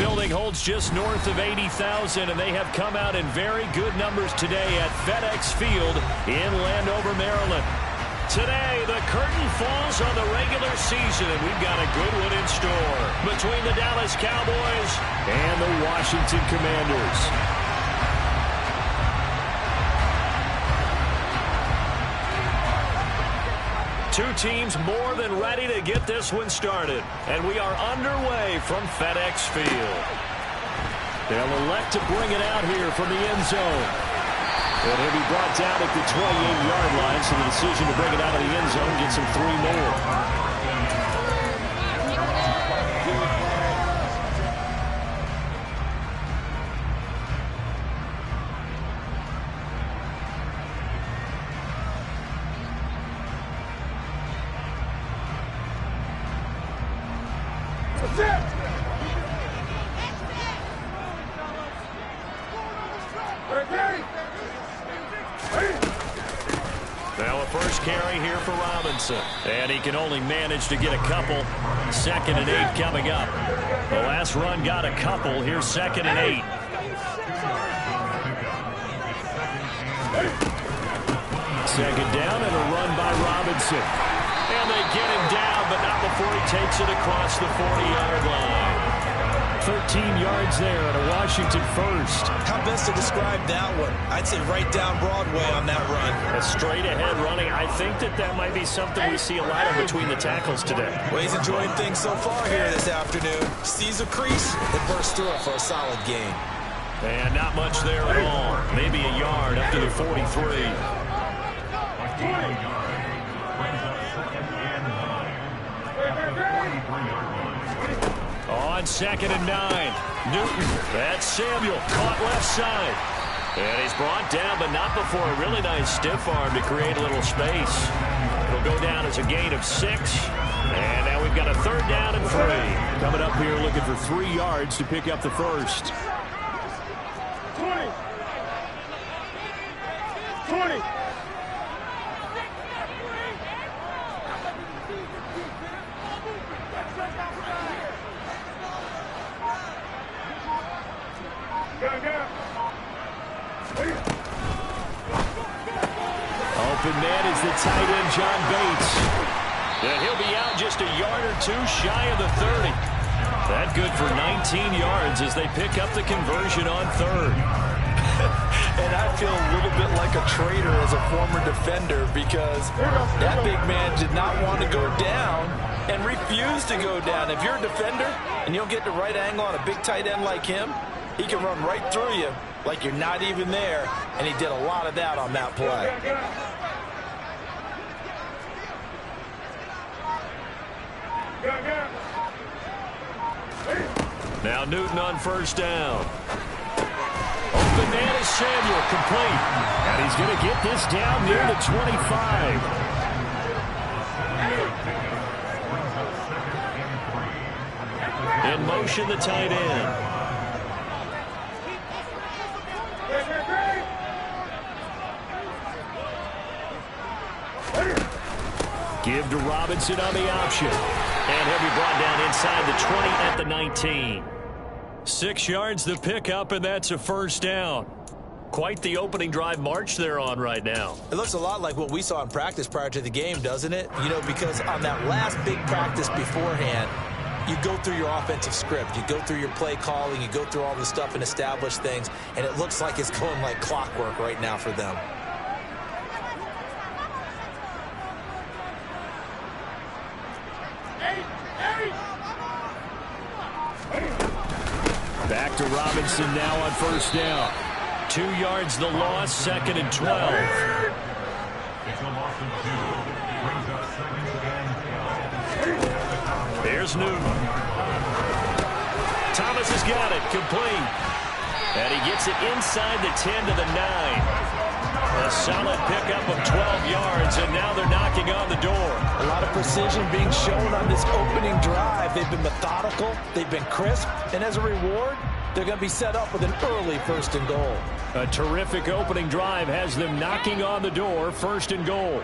building holds just north of 80,000, and they have come out in very good numbers today at FedEx Field in Landover, Maryland. Today, the curtain falls on the regular season, and we've got a good one in store between the Dallas Cowboys and the Washington Commanders. Two teams more than ready to get this one started, and we are underway from FedEx Field. They'll elect to bring it out here from the end zone. And he'll be brought down at the 28-yard line, so the decision to bring it out of the end zone gets him 3 more. Now a first carry here for Robinson. And he can only manage to get a couple. 2nd and 8 coming up. The last run got a couple. Here's 2nd and 8. Second down and a run by Robinson. And they get him down, but not before he takes it across the 40-yard line. 13 yards there and a Washington first. How best to describe that one? I'd say right down Broadway on that run. A straight ahead running. I think that might be something we see a lot of between the tackles today. Well, he's enjoying things so far here this afternoon. Sees a crease and bursts through it for a solid gain. And not much there at all. Maybe a yard up to the 43. On 2nd and 9. Newton. That's Samuel. Caught left side. And he's brought down, but not before a really nice stiff arm to create a little space. It'll go down as a gain of 6. And now we've got a 3rd down and 3. Coming up here looking for 3 yards to pick up the first. 20. 20. Open man is the tight end, John Bates. And he'll be out just a yard or 2 shy of the 30. That good for 19 yards as they pick up the conversion on 3rd. And I feel a little bit like a traitor as a former defender because that big man did not want to go down and refused to go down. If you're a defender and you don't get the right angle on a big tight end like him, he can run right through you like you're not even there, and he did a lot of that on that play. Now Newton on 1st down. Open man is Samuel, complete. And he's going to get this down near the 25. In motion, the tight end. Give to Robinson on the option. And he'll be brought down inside the 20 at the 19. 6 yards the pickup, and that's a 1st down. Quite the opening drive march they're on right now. It looks a lot like what we saw in practice prior to the game, doesn't it? You know, because on that last big practice beforehand, you go through your offensive script. You go through your play calling. You go through all the stuff and establish things. And it looks like it's going like clockwork right now for them. Back to Robinson now on 1st down. 2 yards the loss, 2nd and 12. Here's Newton. Thomas has got it, complete. And he gets it inside the 10 to the 9. A solid pickup of 12 yards, and now they're knocking on the door. A lot of precision being shown on this opening drive. They've been methodical, they've been crisp, and as a reward, they're going to be set up with an early 1st and goal. A terrific opening drive has them knocking on the door, 1st and goal.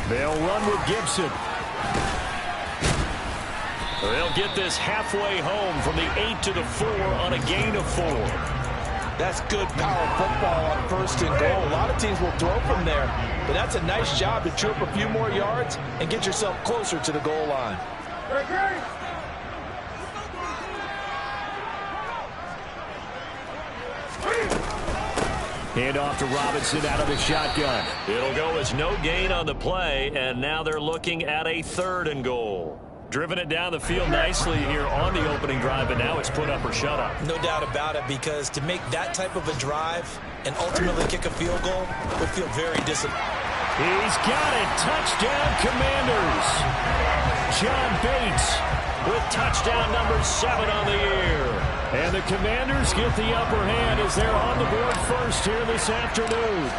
They'll run with Gibson. They'll get this halfway home from the 8 to the 4 on a gain of 4. That's good power football on 1st and goal. A lot of teams will throw from there, but that's a nice job to chew up a few more yards and get yourself closer to the goal line. Hand off to Robinson out of the shotgun. It'll go as no gain on the play, and now they're looking at a 3rd and goal. Driven it down the field nicely here on the opening drive, and now it's put up or shut up. No doubt about it, because to make that type of a drive and ultimately kick a field goal would feel very disappointing. He's got it. Touchdown, Commanders. John Bates with touchdown number 7 on the year. And the Commanders get the upper hand as they're on the board first here this afternoon.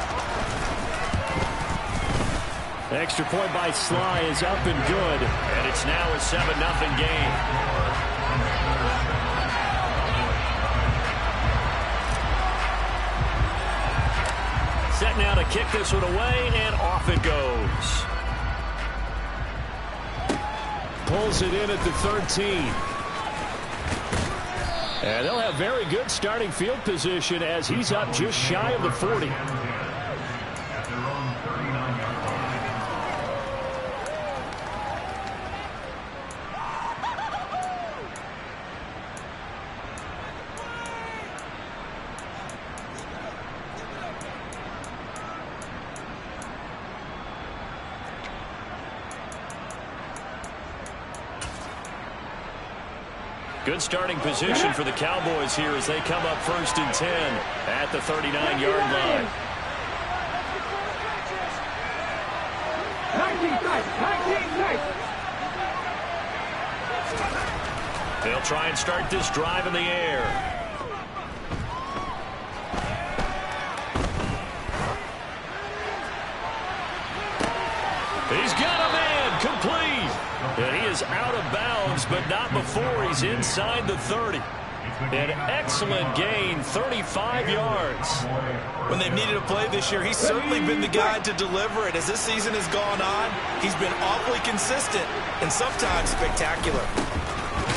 Extra point by Sly is up and good. And it's now a 7-0 game. Set now to kick this one away, and off it goes. Pulls it in at the 13. And they'll have very good starting field position as he's up just shy of the 40. Good starting position for the Cowboys here as they come up 1st and 10 at the 39-yard line. 19. They'll try and start this drive in the air. He's got a man, complete. And he is out of bounds, but not before he's inside the 30. An excellent gain, 35 yards. When they've needed a play this year, he's certainly been the guy to deliver it. As this season has gone on, he's been awfully consistent and sometimes spectacular.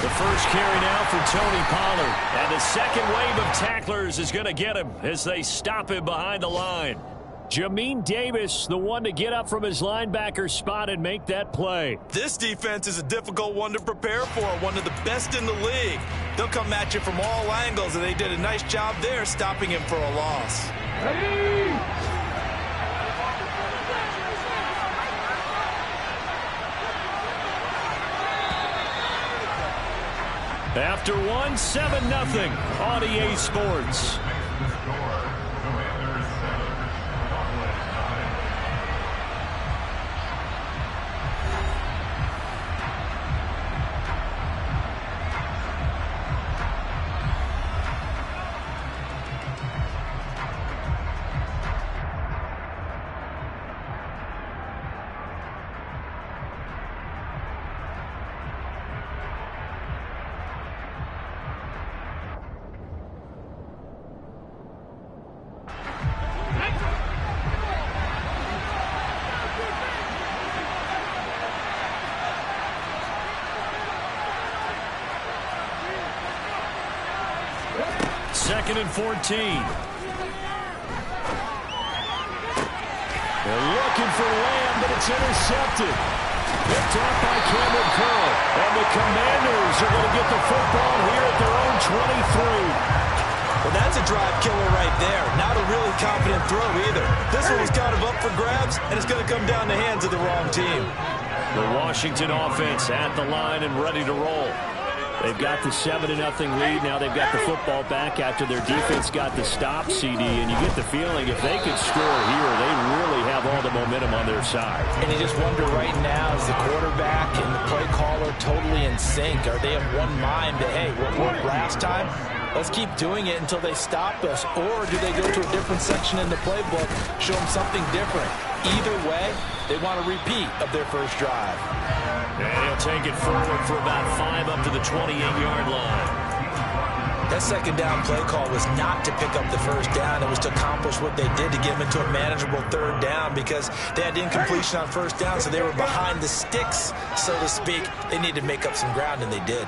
The first carry now for Tony Pollard. And the second wave of tacklers is going to get him as they stop him behind the line. Jamin Davis, the one to get up from his linebacker spot and make that play. This defense is a difficult one to prepare for, one of the best in the league. They'll come at you from all angles, and they did a nice job there stopping him for a loss. After one, 7-0 on EA Sports. Second and 14. They're looking for Lamb, but it's intercepted. Picked off by Cameron Curl. And the Commanders are going to get the football here at their own 23. Well, that's a drive killer right there. Not a really confident throw either. This one was kind of up for grabs, and it's going to come down the hands of the wrong team. The Washington offense at the line and ready to roll. They've got the 7-0 lead. Now they've got the football back after their defense got the stop, CD. And you get the feeling if they could score here, they really have all the momentum on their side. And you just wonder right now, is the quarterback and the play caller totally in sync? Are they of one mind that, hey, what worked last time? Let's keep doing it until they stop us. Or do they go to a different section in the playbook, show them something different? Either way, they want a repeat of their first drive. And he'll take it forward for about 5 up to the 28-yard line. That second down play call was not to pick up the first down. It was to accomplish what they did to get them into a manageable third down because they had incompletion on first down, so they were behind the sticks, so to speak. They needed to make up some ground, and they did.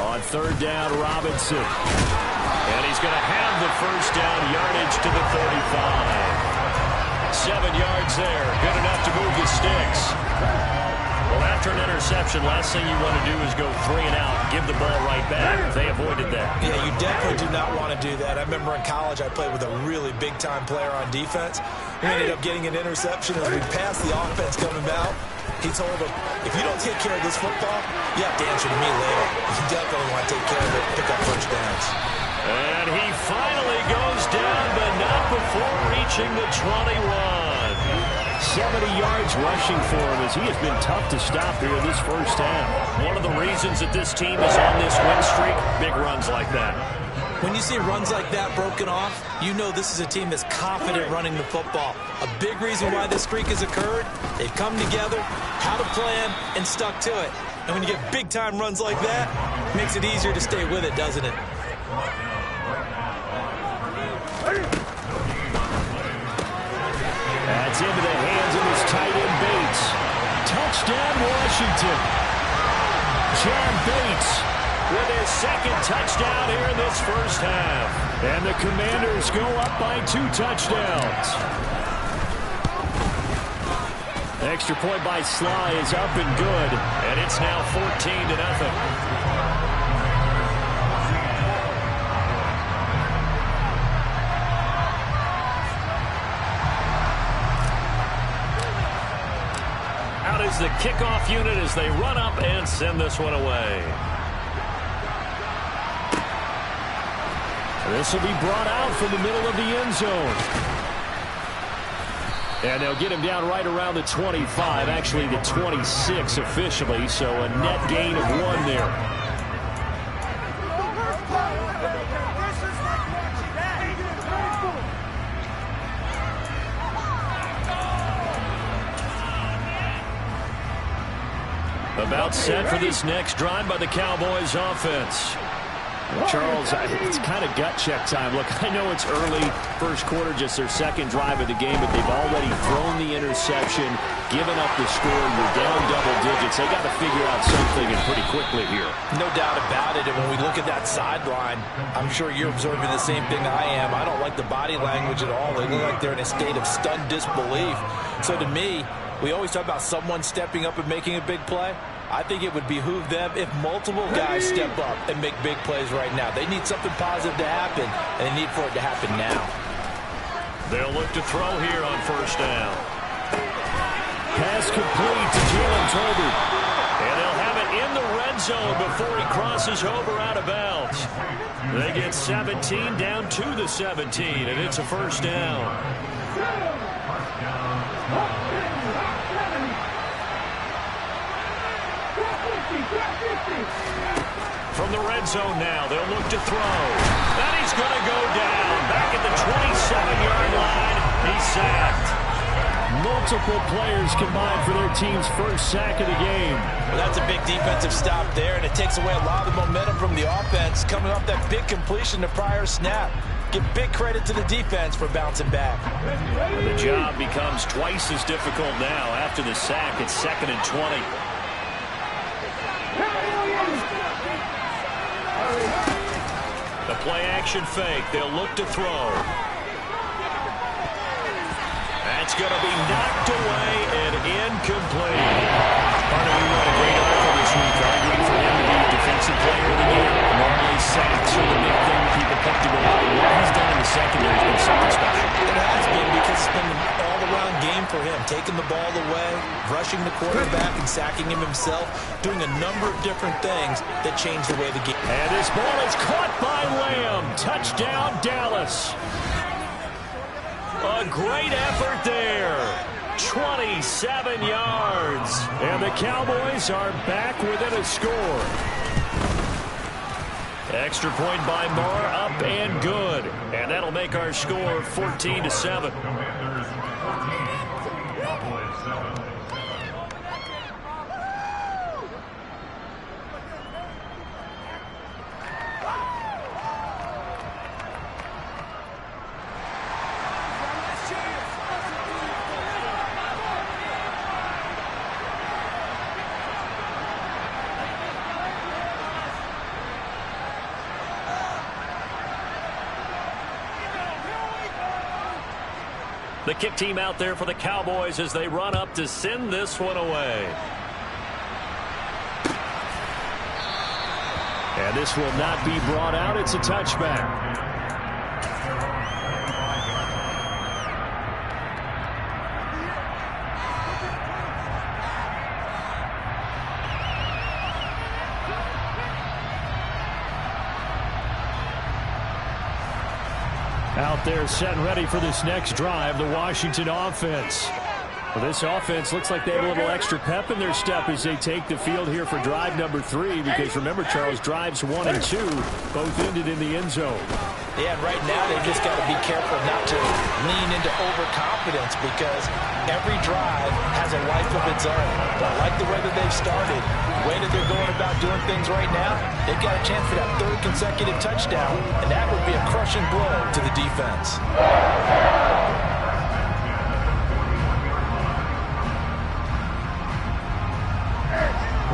On third down, Robinson. And he's going to have the first down, yardage to the 35. 7 yards there, good enough to move the sticks. Well, after an interception, last thing you want to do is go 3 and out, give the ball right back. They avoided that. Yeah, you definitely do not want to do that. I remember in college I played with a really big-time player on defense. We ended up getting an interception as we passed the offense coming out. He told him, if you don't take care of this football, you have to answer to me later. You definitely want to take care of it, pick up first downs. And he finally goes down, but not before reaching the 21. 70 yards rushing for him as he has been tough to stop here in this first half. One of the reasons that this team is on this win streak, big runs like that. When you see runs like that broken off, you know this is a team that's confident running the football. A big reason why this streak has occurred, they've come together, had a plan, and stuck to it. And when you get big-time runs like that, it makes it easier to stay with it, doesn't it? That's into the hands of his tight end, Bates. Touchdown, Washington. John Bates with his second touchdown here in this first half. And the Commanders go up by 2 touchdowns. Extra point by Sly is up and good, and it's now 14-0. Is the kickoff unit as they run up and send this one away. This will be brought out from the middle of the end zone. And they'll get him down right around the 25, actually the 26 officially, so a net gain of 1 there. About set for this next drive by the Cowboys offense. Charles, it's kind of gut check time. Look, I know it's early, first quarter, just their second drive of the game, but they've already thrown the interception, given up the score. You're down double digits. They got to figure out something and pretty quickly here. No doubt about it. And when we look at that sideline, I'm sure you're observing the same thing I am. I don't like the body language at all. They look like they're in a state of stunned disbelief. So to me, we always talk about someone stepping up and making a big play. I think it would behoove them if multiple guys step up and make big plays right now. They need something positive to happen, and they need for it to happen now. They'll look to throw here on first down. Pass complete to Jalen Tolbert. And they'll have it in the red zone before he crosses over out of bounds. They get 17 down to the 17, and it's a first down. From the red zone now, they'll look to throw. And he's going to go down. Back at the 27-yard line, he's sacked. Multiple players combined for their team's first sack of the game. Well, that's a big defensive stop there, and it takes away a lot of the momentum from the offense coming off that big completion to prior snap. Give big credit to the defense for bouncing back. And the job becomes twice as difficult now after the sack. It's 2nd and 20. The play-action fake. They'll look to throw. That's going to be knocked away and incomplete. Part of you wrote a great article this week arguing for him to be the defensive player of the year. Normally sacks are the big thing people pick to go out. What he's done in the secondary has been something special. It has been because it's been an all-around game for him. Taking the ball away, rushing the quarterback and sacking him himself, doing a number of different things that change the way the game. And this ball is caught by Lamb. Touchdown, Dallas. A great effort there. 27 yards. And the Cowboys are back within a score. Extra point by Moore, up and good. And that'll make our score 14-7. The kick team out there for the Cowboys as they run up to send this one away. And this will not be brought out. It's a touchback. Out there set and ready for this next drive, the Washington offense. Well, this offense looks like they have a little extra pep in their step as they take the field here for drive number 3, because remember, Charles, drives 1 and 2 both ended in the end zone. Yeah, and right now they just got to be careful not to lean into overconfidence, because every drive has a life of its own. But I like the way that they've started, the way that they're going about doing things right now. They've got a chance for that 3rd consecutive touchdown, and that would be a crushing blow to the defense.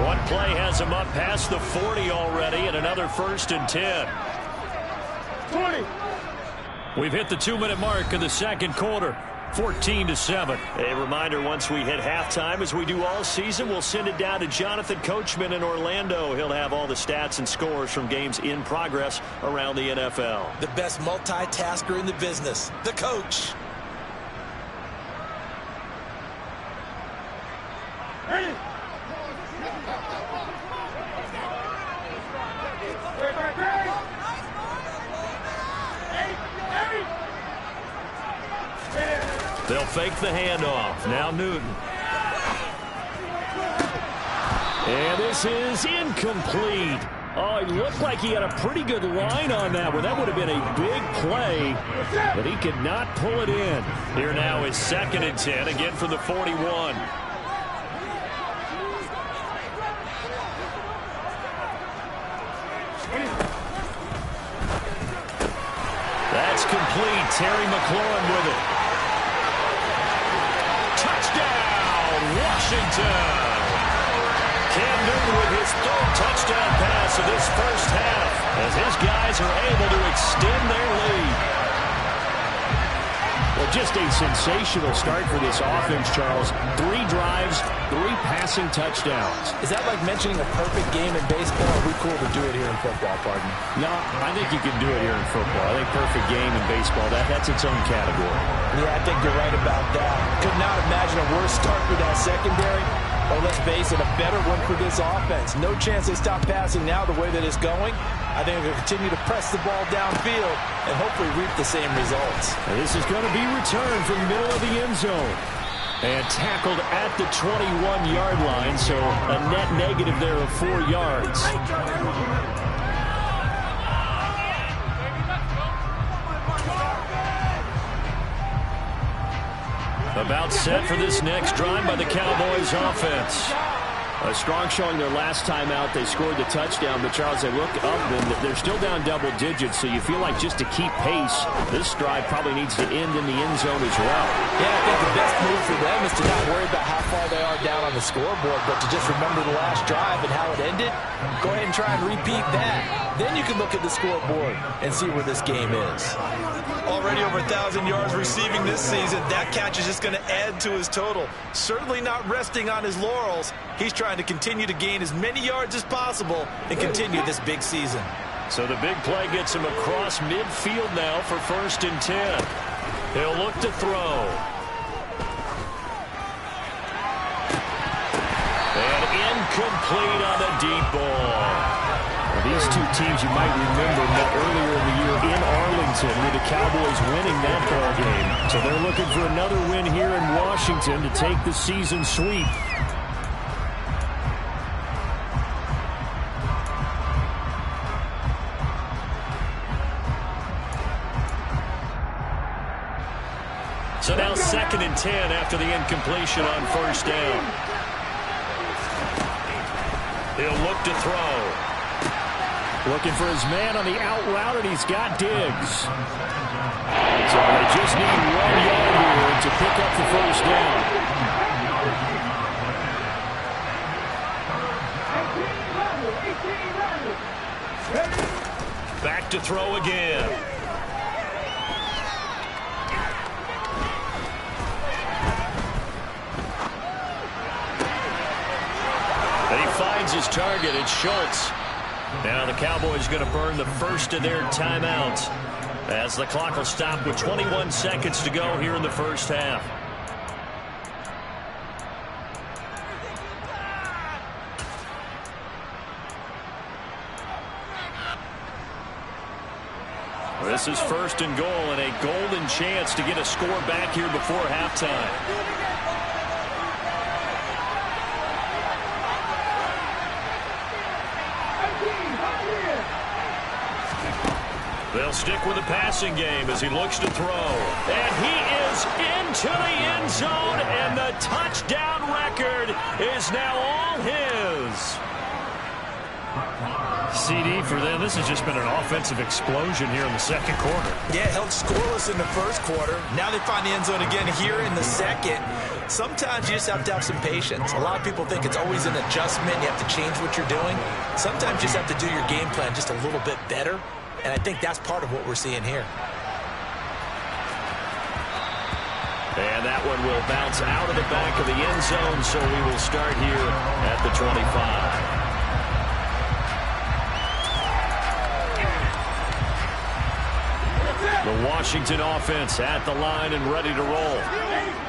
One play has him up past the 40 already, and another 1st and 10. 20. We've hit the 2-minute mark of the second quarter. 14-7. A reminder, once we hit halftime, as we do all season, we'll send it down to Jonathan Coachman in Orlando. He'll have all the stats and scores from games in progress around the NFL. The best multitasker in the business, the coach. Ready. They'll fake the handoff. Now Newton. And this is incomplete. Oh, it looked like he had a pretty good line on that one. That would have been a big play, but he could not pull it in. Here now is 2nd and 10, again from the 41. That's complete. Terry McLaurin with it. Touchdown, Washington. Cam Newton with his 3rd touchdown pass of this first half, as his guys are able to extend their lead. Well, just a sensational start for this offense, Charles. 3 drives, 3 passing touchdowns. Is that like mentioning a perfect game in baseball? Or are we cool to do it here in football, pardon? No, I think you can do it here in football. I think perfect game in baseball, that's its own category. Yeah, I think you're right about that. Could not imagine a worse start for that secondary. Or let's face it, a better one for this offense. No chance they stop passing now the way that it's going. I think they'll continue to press the ball downfield and hopefully reap the same results. And this is going to be returned from the middle of the end zone. And tackled at the 21-yard line, so a net negative there of 4 yards. About set for this next drive by the Cowboys offense. A strong showing their last time out. They scored the touchdown, but Charles, they look up and they're still down double digits, so you feel like just to keep pace, this drive probably needs to end in the end zone as well. Yeah, I think the best move for them is to not worry about how far they are down on the scoreboard, but to just remember the last drive and how it ended. Go ahead and try and repeat that. Then you can look at the scoreboard and see where this game is. Already over 1,000 yards receiving this season. That catch is just going to add to his total. Certainly not resting on his laurels. He's trying to continue to gain as many yards as possible and continue this big season. So the big play gets him across midfield now for 1st and 10. He'll look to throw. And incomplete on the deep ball. These two teams, you might remember, met earlier in the year in Arlington with the Cowboys winning that ball game. So they're looking for another win here in Washington to take the season sweep. So now 2nd and 10 after the incompletion on 1st down. He'll look to throw. Looking for his man on the out route, and he's got Diggs. So they just need 1 yard here to pick up the 1st down. Back to throw again. finds his target. It's Schultz. Now the Cowboys going to burn the first of their timeouts as the clock will stop with 21 seconds to go here in the first half. This is first and goal and a golden chance to get a score back here before halftime. They'll stick with the passing game as he looks to throw. And he is into the end zone, and the touchdown record is now all his. CD for them. This has just been an offensive explosion here in the second quarter. Yeah, held scoreless in the first quarter. Now they find the end zone again here in the second. Sometimes you just have to have some patience. A lot of people think it's always an adjustment. You have to change what you're doing. Sometimes you just have to do your game plan just a little bit better. And I think that's part of what we're seeing here. And that one will bounce out of the back of the end zone, so we will start here at the 25. The Washington offense at the line and ready to roll.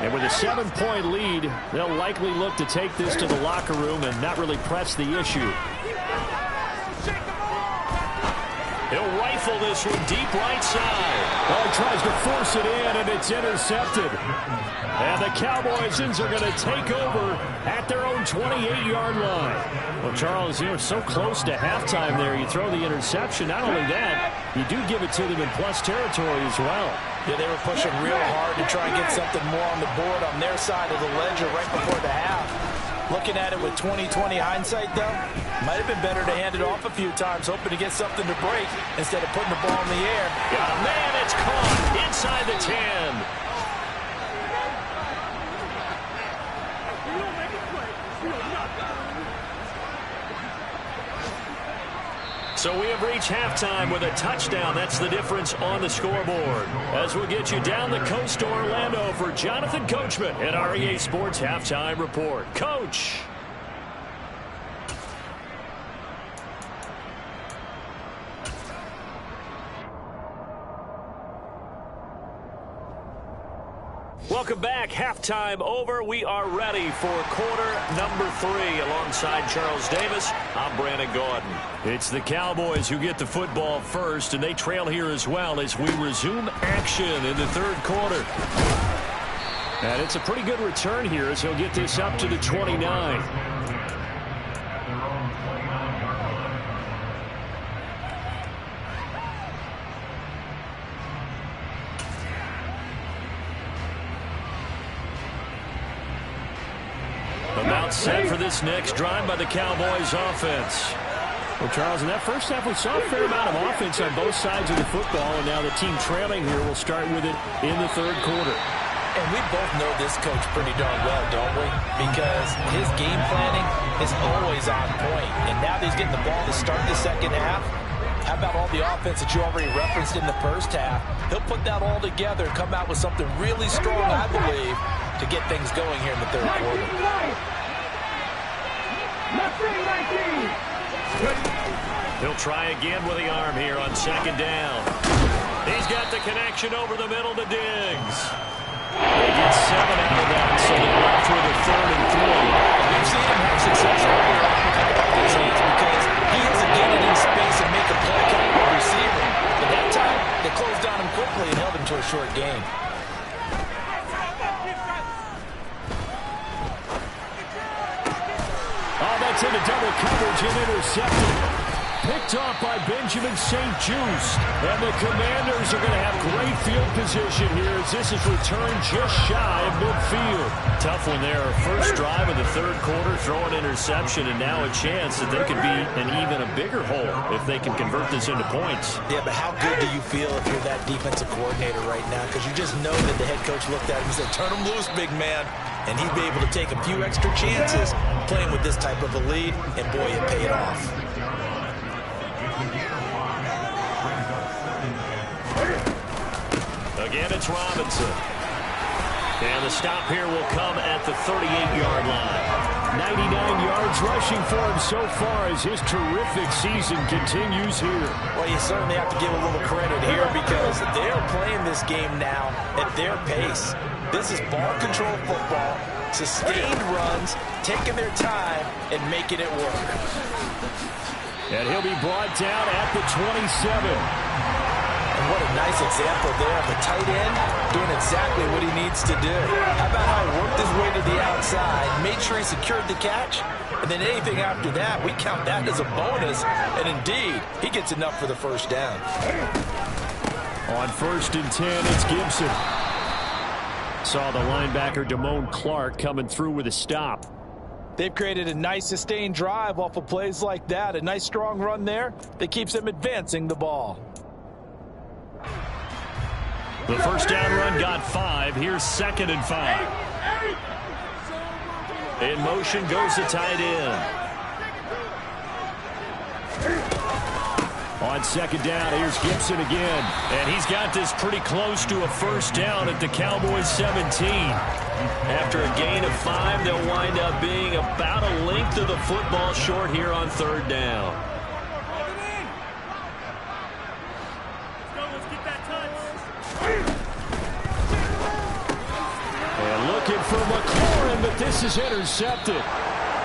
And with a 7-point lead, they'll likely look to take this to the locker room and not really press the issue. He'll rifle this one deep right side. Oh, he tries to force it in, and it's intercepted. And the Cowboys are going to take over at their own 28-yard line. Well, Charles, you're so close to halftime there. You throw the interception. Not only that, you do give it to them in plus territory as well. Yeah, they were pushing real hard to try and get something more on the board on their side of the ledger right before the half. Looking at it with 20/20 hindsight, though, might have been better to hand it off a few times, hoping to get something to break instead of putting the ball in the air. Got a man, it's caught inside the 10. So we have reached halftime with a touchdown. That's the difference on the scoreboard. As we'll get you down the coast to Orlando for Jonathan Coachman at our EA Sports Halftime Report. Coach. Welcome back. Halftime over. We are ready for quarter number 3. Alongside Charles Davis, I'm Brandon Gordon. It's the Cowboys who get the football first, and they trail here as well as we resume action in the third quarter. And it's a pretty good return here as he'll get this up to the 29. About set for this next drive by the Cowboys offense. Well, Charles, in that first half, we saw a fair amount of offense on both sides of the football, and now the team trailing here will start with it in the third quarter. And we both know this coach pretty darn well, don't we? Because his game planning is always on point. And now that he's getting the ball to start the second half, how about all the offense that you already referenced in the first half? He'll put that all together and come out with something really strong, I believe, to get things going here in the third quarter. He'll try again with the arm here on second down. He's got the connection over the middle to Diggs. They get 7 out of that, so they're left with a 3rd and 3. We've seen him have success earlier on with the ball in his hands because he able to get it in space and make a play count with receiver. But that time, they closed on him quickly and held him to a short gain. Oh, that's into double coverage and intercepted. Picked off by Benjamin St-Juste. And the Commanders are going to have great field position here as this is returned just shy of midfield. Tough one there. First drive of the third quarter, throw an interception, and now a chance that they could be an even a bigger hole if they can convert this into points. Yeah, but how good do you feel if you're that defensive coordinator right now? Because you just know that the head coach looked at him and said, turn him loose, big man. And he'd be able to take a few extra chances playing with this type of a lead, and boy, it paid off. Again, it's Robinson. And the stop here will come at the 38-yard line. 99 yards rushing for him so far as his terrific season continues here. Well, you certainly have to give a little credit here because they're playing this game now at their pace. This is ball control football, sustained runs, taking their time and making it work. And he'll be brought down at the 27. And what a nice example there of the tight end doing exactly what he needs to do. How about how he worked his way to the outside, made sure he secured the catch, and then anything after that, we count that as a bonus. And indeed, he gets enough for the first down. On 1st and 10, it's Gibson. Saw the linebacker Damone Clark coming through with a stop. They've created a nice sustained drive off of plays like that. A nice strong run there that keeps them advancing the ball. The first down run got 5. Here's 2nd and 5. In motion goes the tight end. On 2nd down, here's Gibson again. And he's got this pretty close to a first down at the Cowboys 17. After a gain of 5, they'll wind up being about a length of the football short here on 3rd down. And looking for McLaurin, but this is intercepted.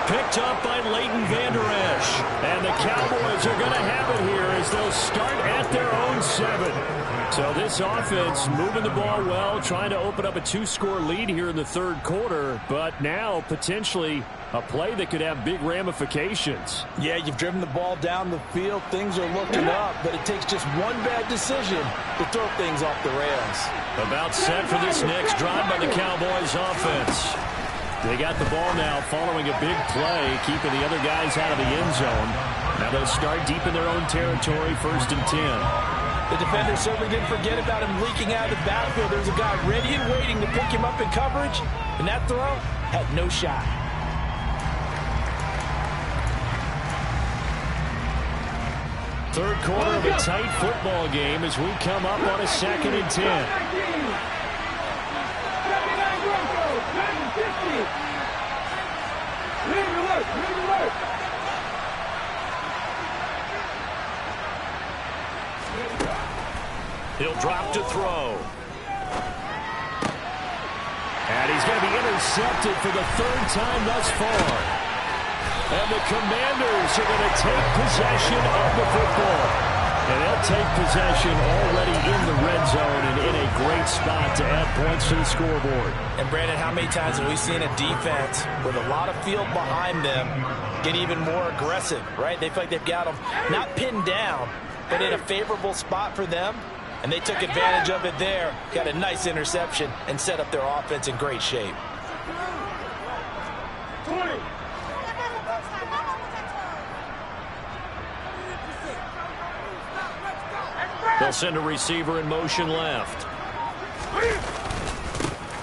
Picked up by Leighton Vander Esch. And the Cowboys are going to have it here as they'll start at their own 7. So this offense moving the ball well, trying to open up a 2-score lead here in the 3rd quarter, but now potentially a play that could have big ramifications. Yeah, you've driven the ball down the field. Things are looking up, but it takes just one bad decision to throw things off the rails. About set for this next drive by the Cowboys offense. They got the ball now following a big play, keeping the other guys out of the end zone. Now they'll start deep in their own territory, 1st and 10. The defender certainly didn't forget about him leaking out of the backfield. There's a guy ready and waiting to pick him up in coverage, and that throw had no shot. Third quarter of a tight football game as we come up on a 2nd and 10. He'll drop to throw. And he's going to be intercepted for the 3rd time thus far. And the Commanders are going to take possession of the football. And they'll take possession already in the red zone and in a great spot to add points to the scoreboard. And Brandon, how many times have we seen a defense with a lot of field behind them get even more aggressive, right? They feel like they've got them not pinned down, but in a favorable spot for them. And they took advantage of it there, got a nice interception, and set up their offense in great shape. 20. They'll send a receiver in motion left.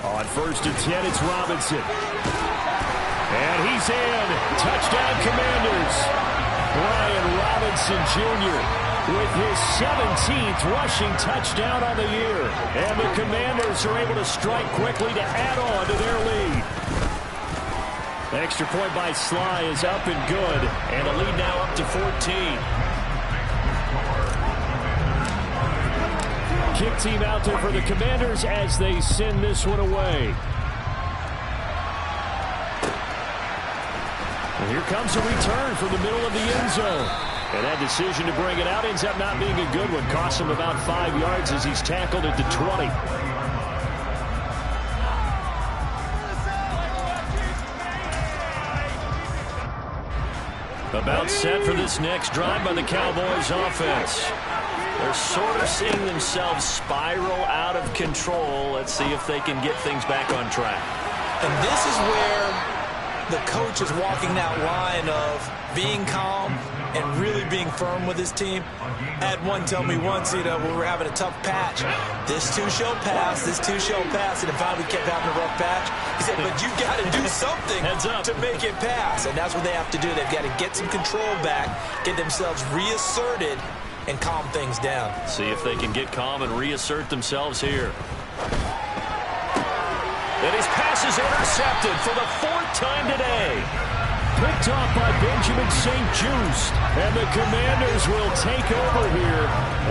On 1st and 10, it's Robinson. And he's in. Touchdown, Commanders. Brian Robinson Jr. with his 17th rushing touchdown on the year. And the Commanders are able to strike quickly to add on to their lead. The extra point by Sly is up and good. And the lead now up to 14. Kick team out there for the Commanders as they send this one away. And here comes a return from the middle of the end zone. And that decision to bring it out ends up not being a good one. Costs him about 5 yards as he's tackled at the 20. About set for this next drive by the Cowboys offense. They're sort of seeing themselves spiral out of control. Let's see if they can get things back on track. And this is where the coach is walking that line of being calm and really being firm with his team. I had one tell me once, when we were having a tough patch, this too shall pass, this too shall pass, and if finally we kept having a rough patch, he said, but you've got to do something to make it pass, and that's what they have to do. They've got to get some control back, get themselves reasserted, and calm things down. See if they can get calm and reassert themselves here. And his pass is intercepted for the 4th time today. Picked off by Benjamin St. Just. And the Commanders will take over here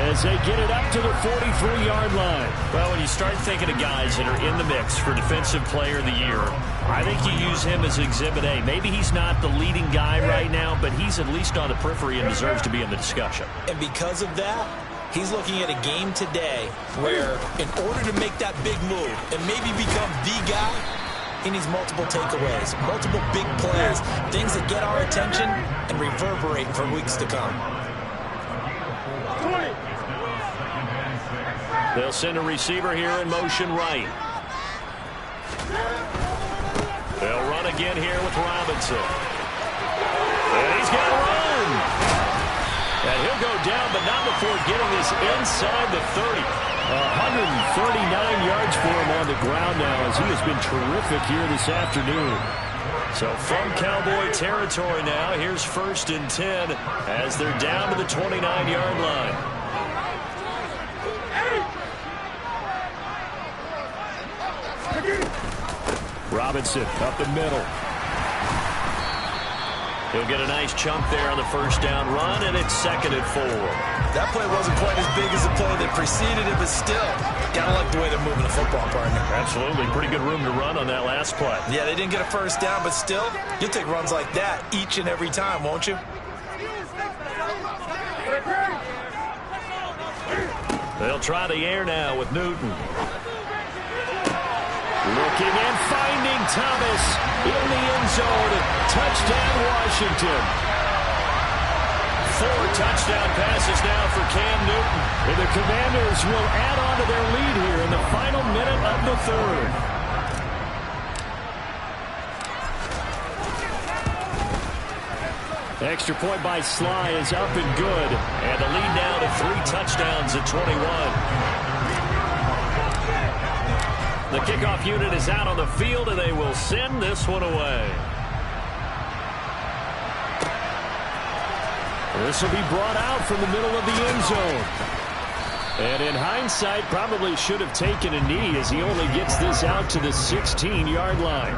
as they get it up to the 43-yard line. Well, when you start thinking of guys that are in the mix for Defensive Player of the Year, I think you use him as Exhibit A. Maybe he's not the leading guy right now, but he's at least on the periphery and deserves to be in the discussion. And because of that, he's looking at a game today where in order to make that big move and maybe become the guy, he needs multiple takeaways, multiple big plays, things that get our attention and reverberate for weeks to come. 20. They'll send a receiver here in motion right. They'll run again here with Robinson. And he's got room. And he'll go down, but not before getting this inside the 30. 139 yards for him on the ground now as he has been terrific here this afternoon. So from Cowboy territory now, here's 1st and 10 as they're down to the 29-yard line. Robinson up the middle. He'll get a nice chunk there on the 1st down run, and it's 2nd and 4. That play wasn't quite as big as the play that preceded it, but still, gotta like the way they're moving the football, partner. Absolutely. Pretty good room to run on that last play. Yeah, they didn't get a 1st down, but still, you'll take runs like that each and every time, won't you? They'll try the air now with Newton. Looking and finding Thomas in the end zone. Touchdown, Washington. 4 touchdown passes now for Cam Newton. And the Commanders will add on to their lead here in the final minute of the 3rd. Extra point by Sly is up and good. And the lead now to 3 touchdowns at 21. The kickoff unit is out on the field, and they will send this one away. This will be brought out from the middle of the end zone. And in hindsight, probably should have taken a knee as he only gets this out to the 16-yard line.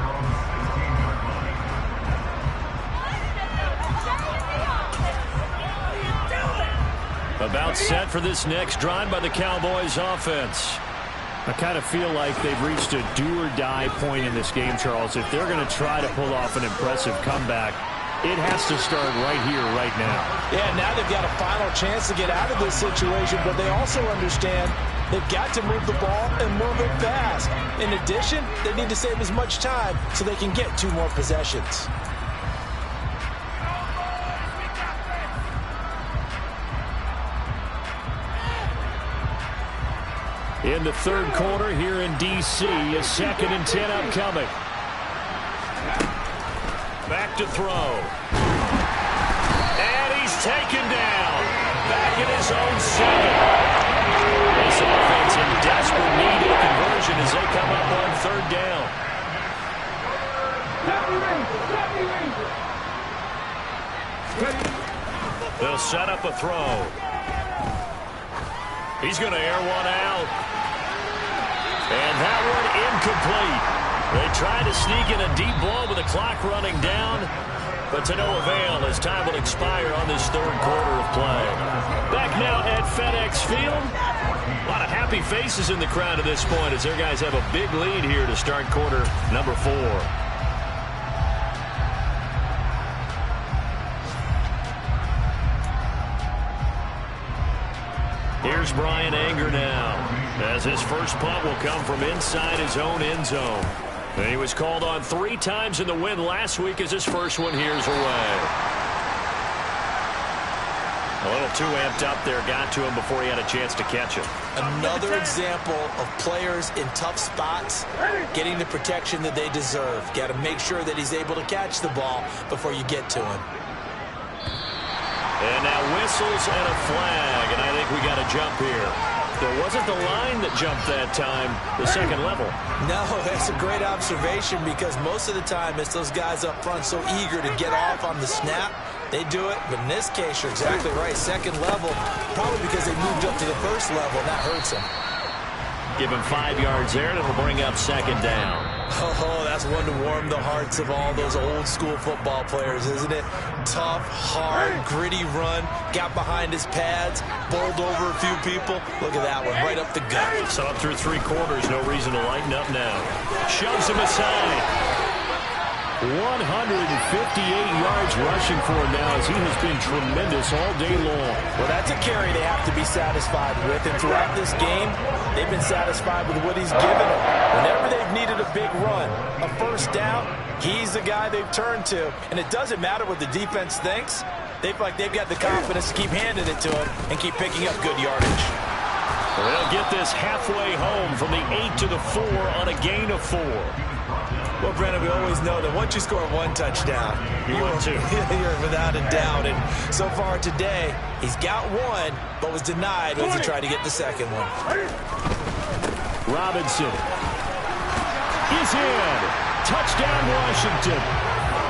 About set for this next drive by the Cowboys offense. I kind of feel like they've reached a do-or-die point in this game, Charles. If they're going to try to pull off an impressive comeback, it has to start right here, right now. Yeah, now they've got a final chance to get out of this situation, but they also understand they've got to move the ball and move it fast. In addition, they need to save as much time so they can get 2 more possessions. In the 3rd quarter here in D.C., a 2nd and 10 upcoming. Back to throw. And he's taken down. Back in his own 7. This offense in desperate need of a conversion as they come up on 3rd down. They'll set up a throw. He's going to air one out. And that one incomplete. They tried to sneak in a deep ball with the clock running down, but to no avail as time will expire on this 3rd quarter of play. Back now at FedEx Field. A lot of happy faces in the crowd at this point as their guys have a big lead here to start quarter number 4. Here's Brian Anger now, as his first punt will come from inside his own end zone. And he was called on 3 times in the win last week as his first one here's away. A little too amped up there, got to him before he had a chance to catch it. Another example of players in tough spots getting the protection that they deserve. Got to make sure that he's able to catch the ball before you get to him. And now whistles and a flag, and I think we got a jump here. There wasn't the line that jumped that time, the 2nd level. No, that's a great observation because most of the time it's those guys up front so eager to get off on the snap. They do it, but in this case, you're exactly right. 2nd level, probably because they moved up to the 1st level, and that hurts them. Give him 5 yards there, and it'll bring up second down. Oh, that's one to warm the hearts of all those old school football players, isn't it? Tough, hard, gritty run, got behind his pads, bowled over a few people. Look at that one, right up the gut. So up through 3 quarters, no reason to lighten up now. Shoves him aside. 158 yards rushing for him now as he has been tremendous all day long. Well, that's a carry they have to be satisfied with. And throughout this game, they've been satisfied with what he's given them. Whenever they've needed a big run, a first down, he's the guy they've turned to. And it doesn't matter what the defense thinks. They feel like they've got the confidence to keep handing it to him and keep picking up good yardage. They'll get this halfway home from the 8 to the 4 on a gain of 4. Well, Brandon, we always know that once you score 1 touchdown, you're without a doubt. And so far today, he's got 1, but was denied once he tried to get the second one. Robinson is in. Touchdown, Washington.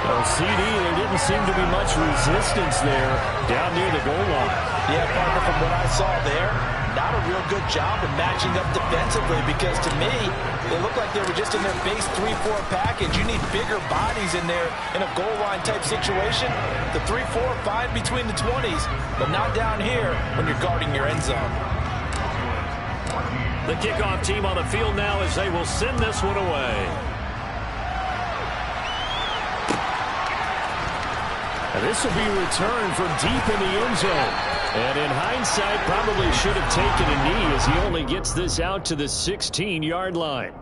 Well, CD, there didn't seem to be much resistance there down near the goal line. Yeah, partner, from what I saw there, not a real good job of matching up defensively because to me, they look like they were just in their base 3-4 package. You need bigger bodies in there in a goal line type situation. The 3-4, fine between the 20s, but not down here when you're guarding your end zone. The kickoff team on the field now as they will send this one away. And this will be returned from deep in the end zone. And in hindsight, probably should have taken a knee as he only gets this out to the 16-yard line.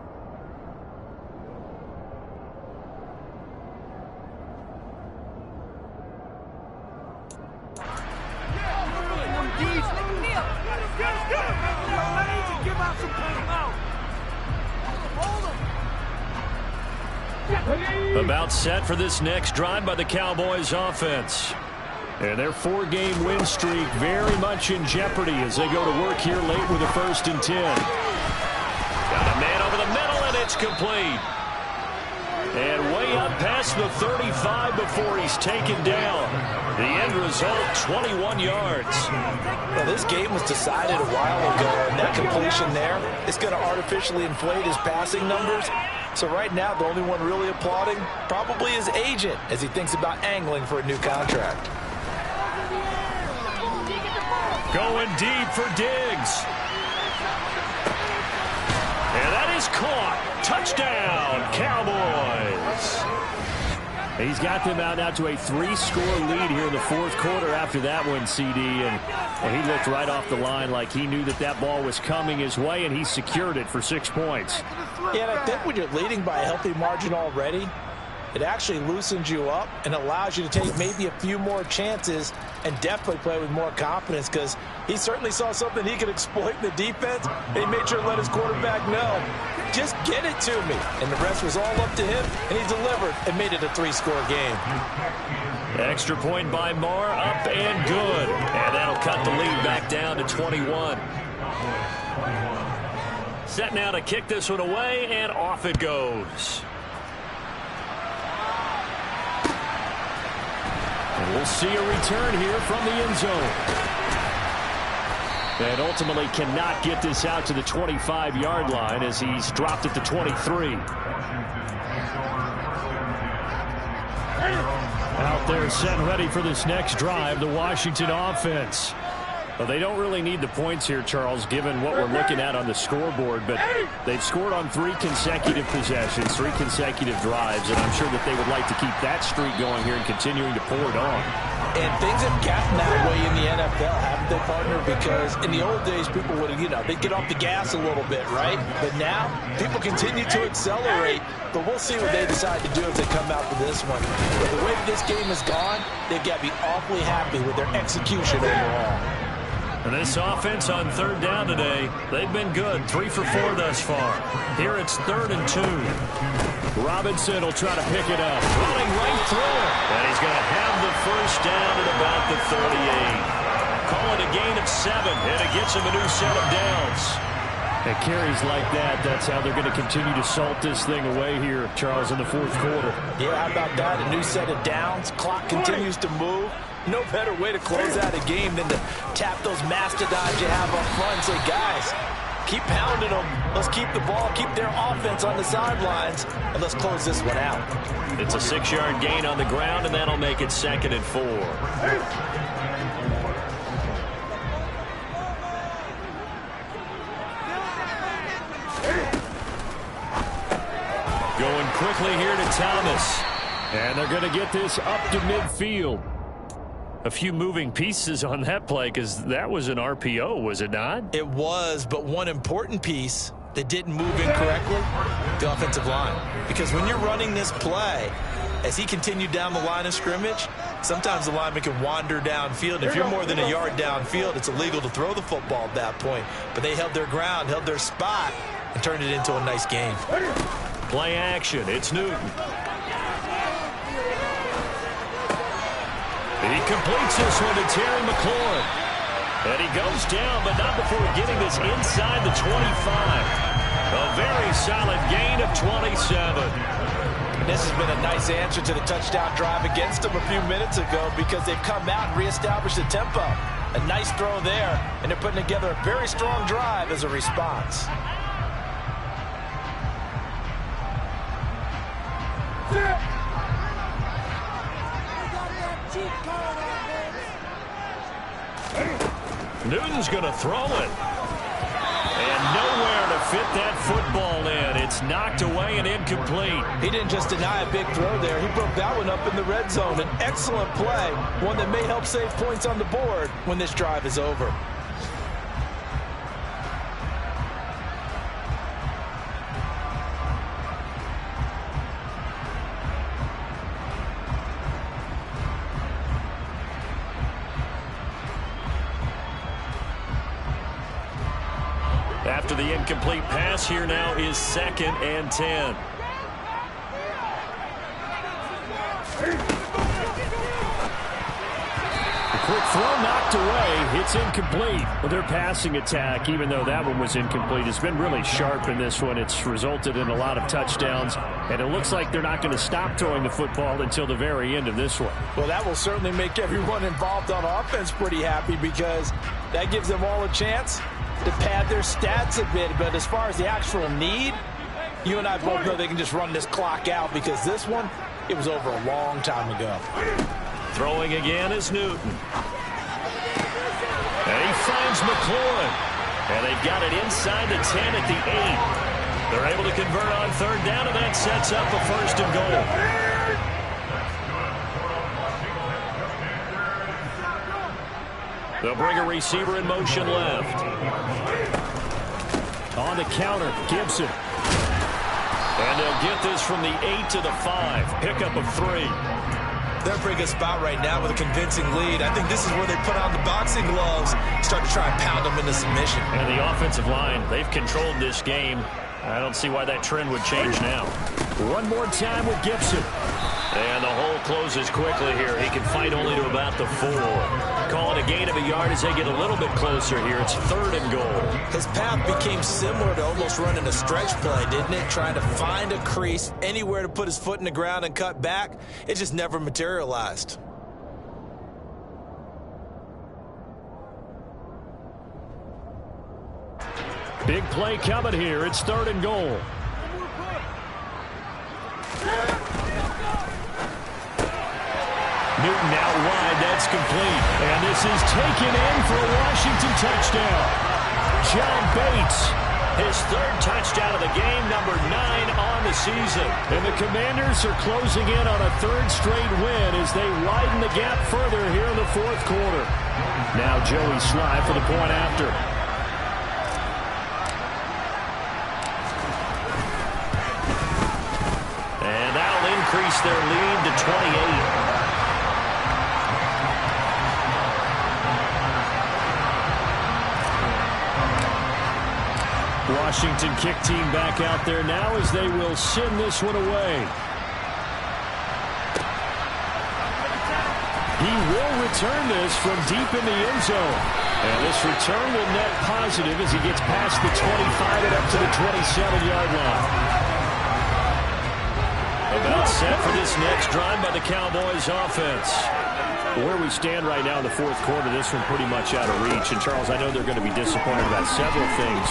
About set for this next drive by the Cowboys offense. And their 4-game win streak very much in jeopardy as they go to work here late with a 1st and 10. Got a man over the middle, and it's complete. And way up past the 35 before he's taken down. The end result, 21 yards. Well, this game was decided a while ago, and that completion there is going to artificially inflate his passing numbers. So right now, the only one really applauding probably his agent as he thinks about angling for a new contract. Going deep for Diggs. And that is caught. Touchdown, Cowboys. He's got them out now to a 3-score lead here in the 4th quarter after that one, CD. And well, he looked right off the line like he knew that that ball was coming his way, and he secured it for 6 points. Yeah, and I think when you're leading by a healthy margin already, it actually loosens you up and allows you to take maybe a few more chances and definitely play with more confidence because he certainly saw something he could exploit in the defense, and he made sure to let his quarterback know, just get it to me. And the rest was all up to him, and he delivered and made it a 3-score game. Extra point by Marr, up and good. And that'll cut the lead back down to 21. Set now to kick this one away, and off it goes. And we'll see a return here from the end zone. And ultimately cannot get this out to the 25-yard line as he's dropped at the 23. Out there set and ready for this next drive, the Washington offense. Well, they don't really need the points here, Charles, given what we're looking at on the scoreboard, but they've scored on 3 consecutive possessions, 3 consecutive drives, and I'm sure that they would like to keep that streak going here and continuing to pour it on. And things have gotten that way in the NFL, haven't they, partner? Because in the old days, people would, they'd get off the gas a little bit, right? But now, people continue to accelerate, but we'll see what they decide to do as they come out for this one. But the way this game has gone, they've got to be awfully happy with their execution overall. And this offense on 3rd down today, they've been good. 3 for 4 thus far. Here it's 3rd and 2. Robinson will try to pick it up. Running right through it. And he's going to have the first down at about the 38. Call it a gain of 7, and it gets him a new set of downs. And carries like that, that's how they're going to continue to salt this thing away here, Charles, in the 4th quarter. Yeah, how about that? A new set of downs. Clock continues to move. No better way to close out a game than to tap those mastodons you have up front and say, guys, Keep pounding them. Let's keep the ball, keep their offense on the sidelines, and let's close this one out. It's a 6-yard gain on the ground, and that'll make it 2nd and 4. Going quickly here to Thomas. And they're going to get this up to midfield. A few moving pieces on that play because that was an RPO, was it not? It was, but one important piece that didn't move in correctly, the offensive line. Because when you're running this play, as he continued down the line of scrimmage, sometimes the lineman can wander downfield. If you're more than a yard downfield, it's illegal to throw the football at that point. But they held their ground, held their spot, and turned it into a nice game. Play action. It's Newton. He completes this one to Terry McLaurin. And he goes down, but not before getting this inside the 25. A very solid gain of 27. This has been a nice answer to the touchdown drive against them a few minutes ago because they've come out and reestablished the tempo. A nice throw there, and they're putting together a very strong drive as a response. Newton's going to throw it. And nowhere to fit that football in. It's knocked away and incomplete. He didn't just deny a big throw there. He broke that one up in the red zone. An excellent play, one that may help save points on the board when this drive is over. After the incomplete pass, here now is 2nd and 10. A quick throw knocked away. It's incomplete. Well, their passing attack, even though that one was incomplete, has been really sharp in this one. It's resulted in a lot of touchdowns, and it looks like they're not going to stop throwing the football until the very end of this one. Well, that will certainly make everyone involved on offense pretty happy because that gives them all a chance to pad their stats a bit. But as far as the actual need, you and I both know they can just run this clock out because this one, it was over a long time ago. Throwing again is Newton. And he finds McLaurin. And they've got it inside the 10 at the 8. They're able to convert on 3rd down, and that sets up a 1st and goal. They'll bring a receiver in motion left. On the counter, Gibson. And they'll get this from the 8 to the 5. Pickup of 3. They're in a pretty good spot right now with a convincing lead. I think this is where they put on the boxing gloves, start to try and pound them into submission. And the offensive line, they've controlled this game. I don't see why that trend would change now. One more time with Gibson. And the hole closes quickly here. He can fight only to about the 4. Call it a gain of a yard as they get a little bit closer here. It's 3rd and goal. His path became similar to almost running a stretch play, didn't it? Trying to find a crease, anywhere to put his foot in the ground and cut back. It just never materialized. Big play coming here. It's 3rd and goal. Newton out wide. That's complete. And this is taken in for a Washington touchdown. John Bates, his 3rd touchdown of the game, number 9 on the season. And the Commanders are closing in on a 3rd straight win as they widen the gap further here in the 4th quarter. Now Joey Sly for the point after. And that'll increase their lead to 28. Washington kick team back out there now as they will send this one away. He will return this from deep in the end zone. And this return will net positive as he gets past the 25 and up to the 27-yard line. About set for this next drive by the Cowboys offense. Where we stand right now in the fourth quarter, this one pretty much out of reach. And, Charles, I know they're going to be disappointed about several things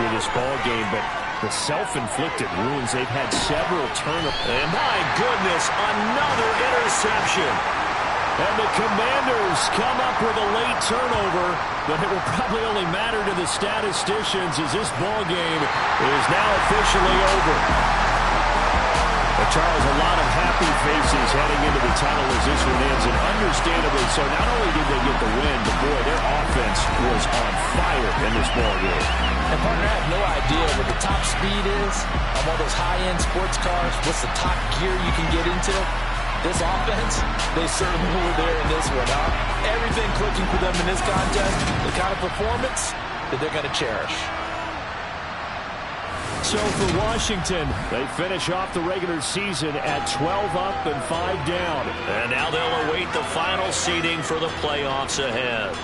with this ball game, but the self-inflicted wounds, they've had several turnovers. And, my goodness, another interception. And the Commanders come up with a late turnover, but it will probably only matter to the statisticians as this ball game is now officially over. But Charles, a lot of happy faces heading into the tunnel as this one ends, and understandably so. Not only did they get the win, but boy, their offense was on fire in this ball game. And partner, I have no idea what the top speed is on one of those high-end sports cars. What's the top gear you can get into? This offense, they certainly were there in this one, huh? Everything clicking for them in this contest, the kind of performance that they're going to cherish. So for Washington, they finish off the regular season at 12 up and 5 down. And now they'll await the final seeding for the playoffs ahead.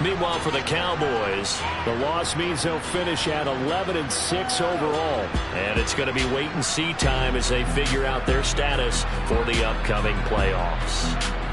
Meanwhile, for the Cowboys, the loss means they'll finish at 11-6 overall. And it's going to be wait-and-see time as they figure out their status for the upcoming playoffs.